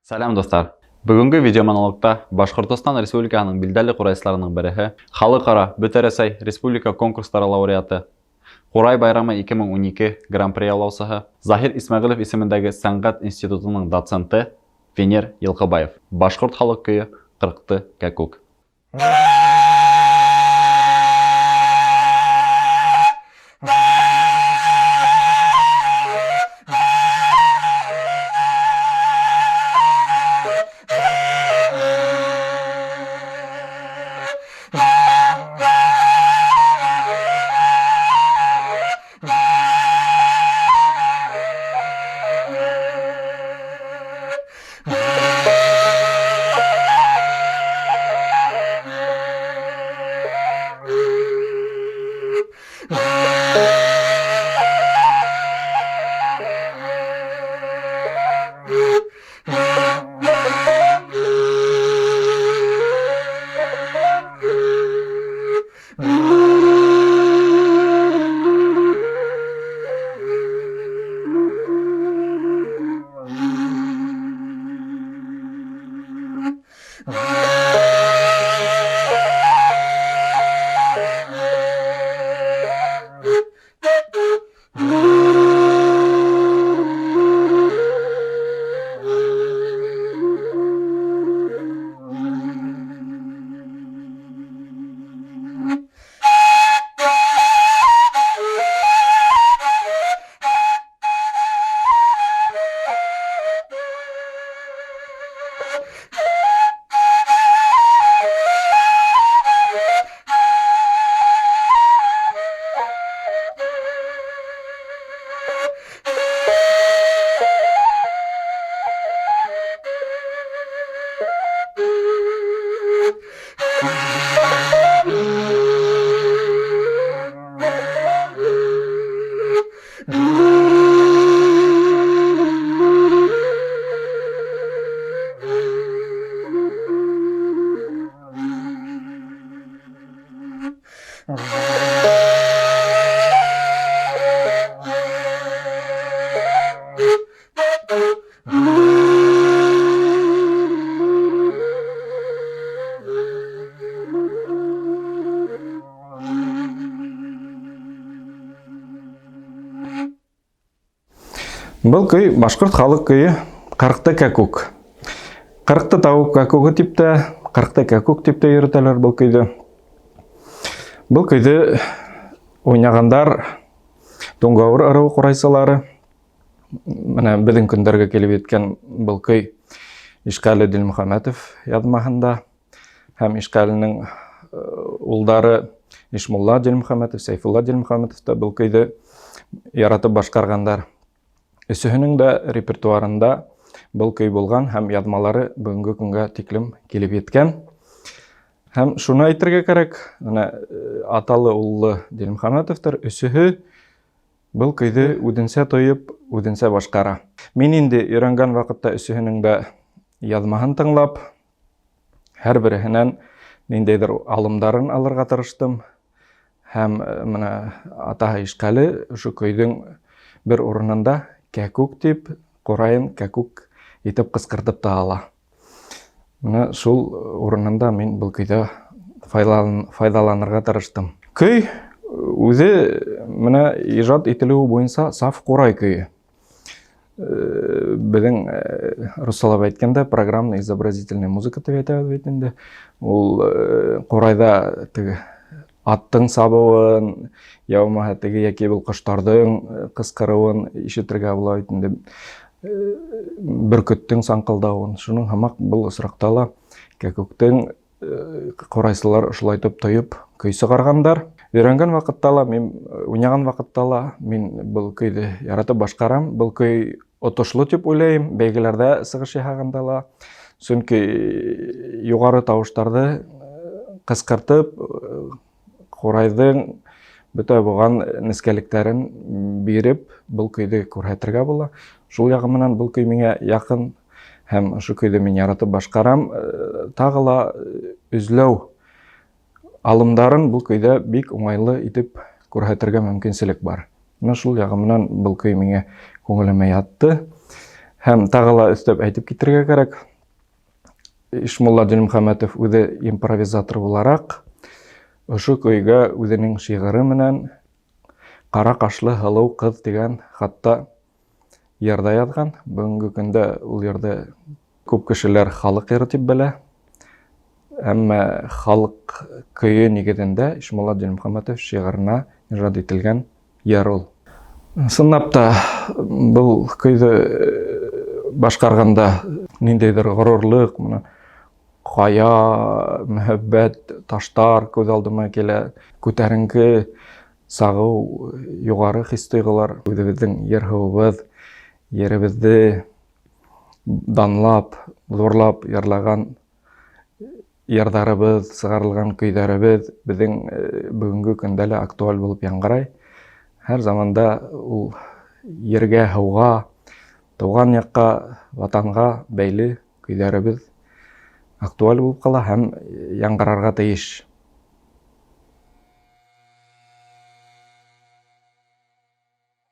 Сәлам достар. Бүгінгі видеомонологта Башқұртстан Республикасының билдәле курайсыларының бірі, Халыкара Бөтәрәсәй Республика конкурстары лауреаты, Курай байрамы 2012 гран-при яулаусыһы, Захир Исмәгилев исемендәге сәнгать институтының доценты Венер Йылкыбаев. Башқұрт халык көйе «Кырыкты кәкүк». Бұл көй башқұрт халық көйі «Кырыкты кәкүк». Кырыкты тауық кәкүгі типті, кырыкты кәкүк типті үйретелер бұл көйді. Бұл көйді ойнағандар Доңғауыр арау құрайсалары. Міне біздің күндерге келіп еткен бұл көй Ишқалы Дилмұхамедов ядмағында. Һәм Ишқалының ұлдары Ишмулла Дилмұхамедов, Сейфулла Дилмұхамедов та бұл көйді яратып башқарғандар. Өсіхінің де репертуарында бұл көй болған, һәм ядмалары бүгінгі күнге тиклем келіп еткен. Һәм шуны айтырға керек, аталы ұлы Дилмұхамедовтар өсіхі бұл көйді үдінсе тойып, үдінсе башқара. Мен енді үйренген вақытта өсіхінің де ядмаһын тыңлап, һәр біріхінен нендейдір алымдарын алырға тырыштым. Һәм атаһы Ишқалы ұшы көйдің бір орнында кәкүк деп, қорайын кәкүк етіп қысқыртып тағала. Шул орнында мен бұл көйді файдаланырға тырыштым. Көй өзі ижад етілуі бойынша саф қорай көйі. Біздің Русалап әйткенде программно-изобразительный музыка деп әйтінде. Ол қорайда аттың сабуын, яумаға яке бұл құштардың қысқаруын ишетірге бұлайтынды бүркіттің саңқылдауын. Шының хамақ бұл ысырақтала кәкөктің қорайсылар ұшылайтып тойып көйсі қарғандар. Үйренген вақыттала, ойнаған вақыттала мен бұл көйді яратып башқарам. Бұл көй отошлы деп ойлайым, бәйгілерді сығыш яғандала. Сүнкі юғары тауыштарды қысқартып, Қорайдың бүті бұған нескеліктерін беріп, бұл көйді көрәтірге бола. Жол яғымынан бұл көй менге яқын, һәм шу көйді мен яратып башқарам. Тағыла үзләу алымдарын бұл көйді бик оңайлы итеп күрһәтергә мөмкинселек бар. Шул ягымнан бұл көй миңа күңелемә ятты. Һәм тағы ла өстәп әйтеп китергә кәрәк, Ишмулла Дилмөхәммәтов үзе импровизатор буларак, ошо көйгә үзенең шигыре менән «Кара кашлы һылыу кыз» дигән хатта йырда язган. Бүгенге көндә ул йырды күп кешеләр халык йыры дип белә. Әмма халык көйе нигеҙендә Ишмулла Дилмөхәммәтов шигырына ижад ителгән йыр ул. Сынлап та был көйҙө башҡарғанда ниндәйҙер ғорурлыҡ, ҡая, мөхәббәт, таштар күҙ алдыма килә, күтәренке, сағыу, юғары хис-тойғолар, үҙебеҙҙең йыр-һыуыбыҙ, еребеҙҙе данлап, ҙурлап йырлаған йырҙарыбыҙ, сығарылған көйҙәребеҙ беҙҙең бөгөнгө көндә лә актуаль булып яңғырай. Һәр заманда ул ергә, һыуға, тыуған яҡҡа, ватанға бәйле көйҙәребеҙ актуаль булып ҡала һәм яңғырарға тейеш.